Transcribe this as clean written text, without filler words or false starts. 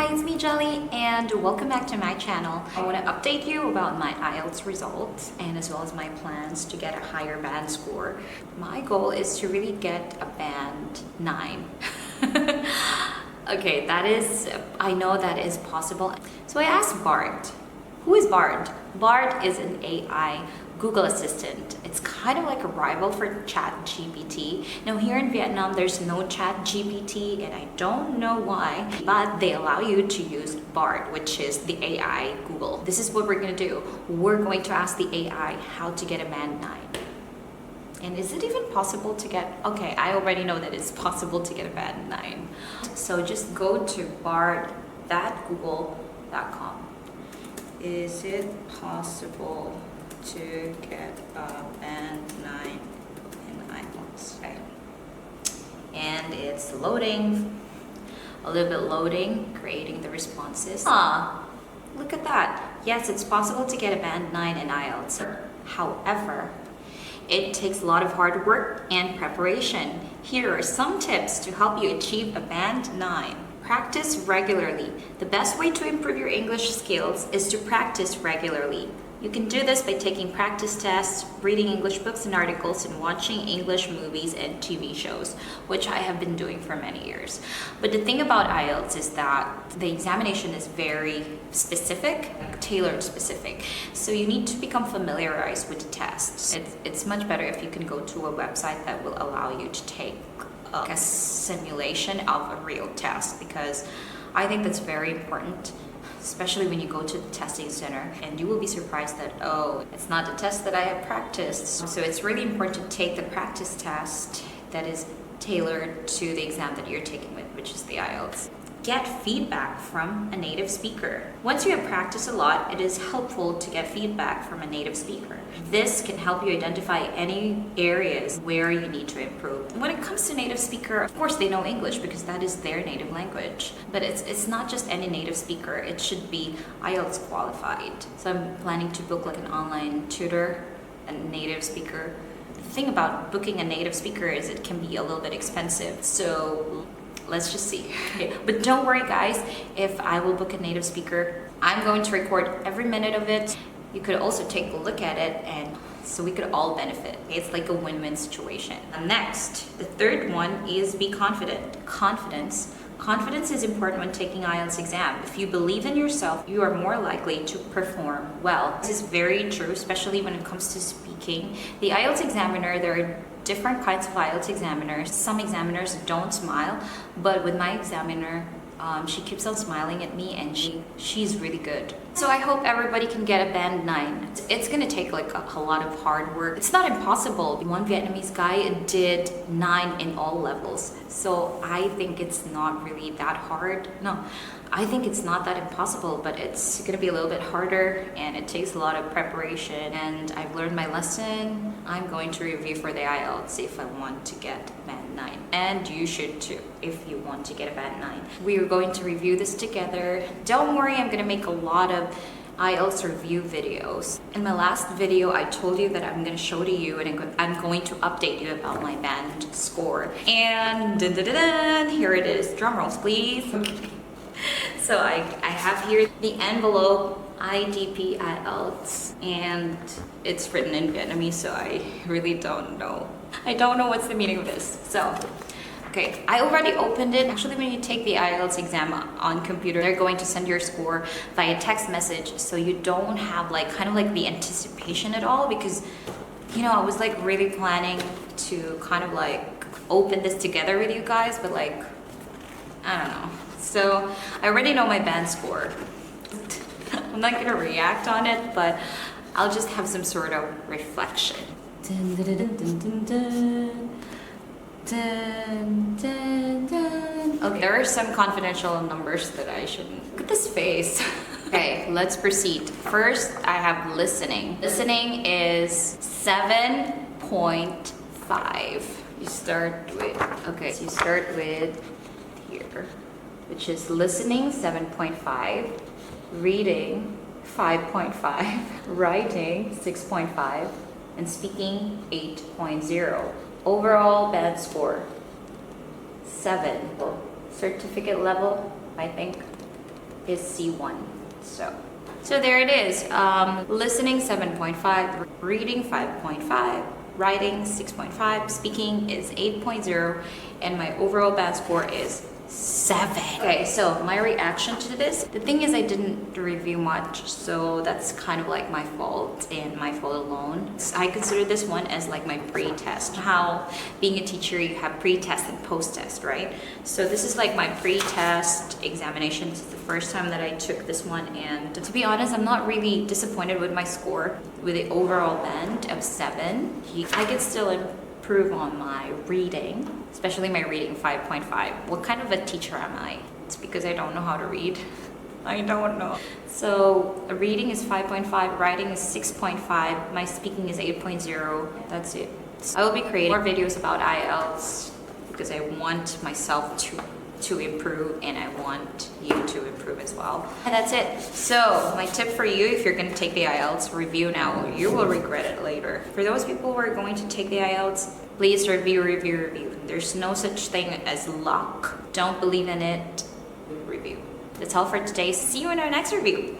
Hi, it's me Jelly and welcome back to my channel. I want to update you about my IELTS results and as well as my plans to get a higher band score. My goal is to really get a band 9. Okay, I know that is possible. So I asked Bard. Who is Bard? Bard is an AI Google Assistant. It's kind of like a rival for ChatGPT. Now here in Vietnam, there's no ChatGPT and I don't know why, but they allow you to use Bard, which is the AI Google. This is what we're gonna do. We're going to ask the AI how to get a band 9. And is it even possible to get, okay, I already know that it's possible to get a band 9. So just go to bard.google.com. Is it possible to get a band 9 in IELTS? Okay. And it's loading, a little bit loading, creating the responses. Look at that. Yes, it's possible to get a band 9 in IELTS. However, it takes a lot of hard work and preparation. Here are some tips to help you achieve a band 9. Practice regularly. The best way to improve your English skills is to practice regularly. You can do this by taking practice tests, reading English books and articles, and watching English movies and TV shows, which I have been doing for many years. But the thing about IELTS is that the examination is very specific, tailored specific. So you need to become familiarized with the tests. It's much better if you can go to a website that will allow you to take a simulation of a real test, because I think that's very important, especially when you go to the testing center and you will be surprised that, oh, it's not the test that I have practiced. So it's really important to take the practice test that is tailored to the exam that you're taking with, which is the IELTS. Get feedback from a native speaker. Once you have practiced a lot, it is helpful to get feedback from a native speaker. This can help you identify any areas where you need to improve. When it comes to native speaker, of course they know English because that is their native language. But it's not just any native speaker, it should be IELTS qualified. So I'm planning to book like an online tutor, a native speaker. The thing about booking a native speaker is it can be a little bit expensive. So let's just see. Okay. But don't worry guys, if I will book a native speaker, I'm going to record every minute of it. You could also take a look at it and so we could all benefit. It's like a win-win situation. Next, the third one is be confident. Confidence is important when taking IELTS exam. If you believe in yourself, you are more likely to perform well. This is very true, especially when it comes to speaking. The IELTS examiner, there are different kinds of IELTS examiners. Some examiners don't smile, but with my examiner, she keeps on smiling at me and she's really good. So I hope everybody can get a band 9. It's gonna take like a lot of hard work. It's not impossible. One Vietnamese guy did 9 in all levels. So I think it's not really that hard. No, I think it's not that impossible, but it's gonna be a little bit harder and it takes a lot of preparation. And I've learned my lesson. I'm going to review for the IELTS if I want to get band 9. And you should too, if you want to get a band 9. We are going to review this together. Don't worry, I'm gonna make a lot of IELTS review videos. In my last video, I told you that I'm going to show to you and I'm going to update you about my band score. And dun, dun, dun, dun, here it is. Drum rolls, please. Okay. So I have here the envelope, IDP IELTS, and it's written in Vietnamese, so I really don't know. I don't know what's the meaning of this. So, okay, I already opened it. Actually, when you take the IELTS exam on computer, they're going to send your score via text message, so you don't have like kind of like the anticipation at all, because you know I was like really planning to kind of like open this together with you guys, but like I don't know. So I already know my band score. I'm not gonna react on it, but I'll just have some sort of reflection. Dun, dun, dun, dun, dun, dun. Dun, dun, dun. Okay, there are some confidential numbers that I shouldn't. Look at this face. Okay, let's proceed. First, I have listening. Listening is 7.5. You start with, okay, so you start with here, which is listening 7.5, reading 5.5, writing 6.5, and speaking 8.0. Overall band score 7. Certificate level, I think is C1. So there it is. Listening 7.5, reading 5.5, writing 6.5, speaking is 8.0, and my overall band score is 7. Okay, so my reaction to this, the thing is I didn't review much, so that's kind of like my fault and my fault alone. I consider this one as like my pre-test. How being a teacher you have pre-test and post-test, right? So this is like my pre-test examination. This is the first time that I took this one, and to be honest, I'm not really disappointed with my score. With the overall band of 7, I could still improve on my reading, especially my reading 5.5. What kind of a teacher am I? It's because I don't know how to read. I don't know. So reading is 5.5, writing is 6.5, my speaking is 8.0. That's it. I will be creating more videos about IELTS because I want myself to improve, and I want you to improve as well. And that's it. So my tip for you, if you're going to take the IELTS, review now. You will regret it later. For those people who are going to take the IELTS, please review. There's no such thing as luck. Don't believe in it. Review. That's all for today. See you in our next review.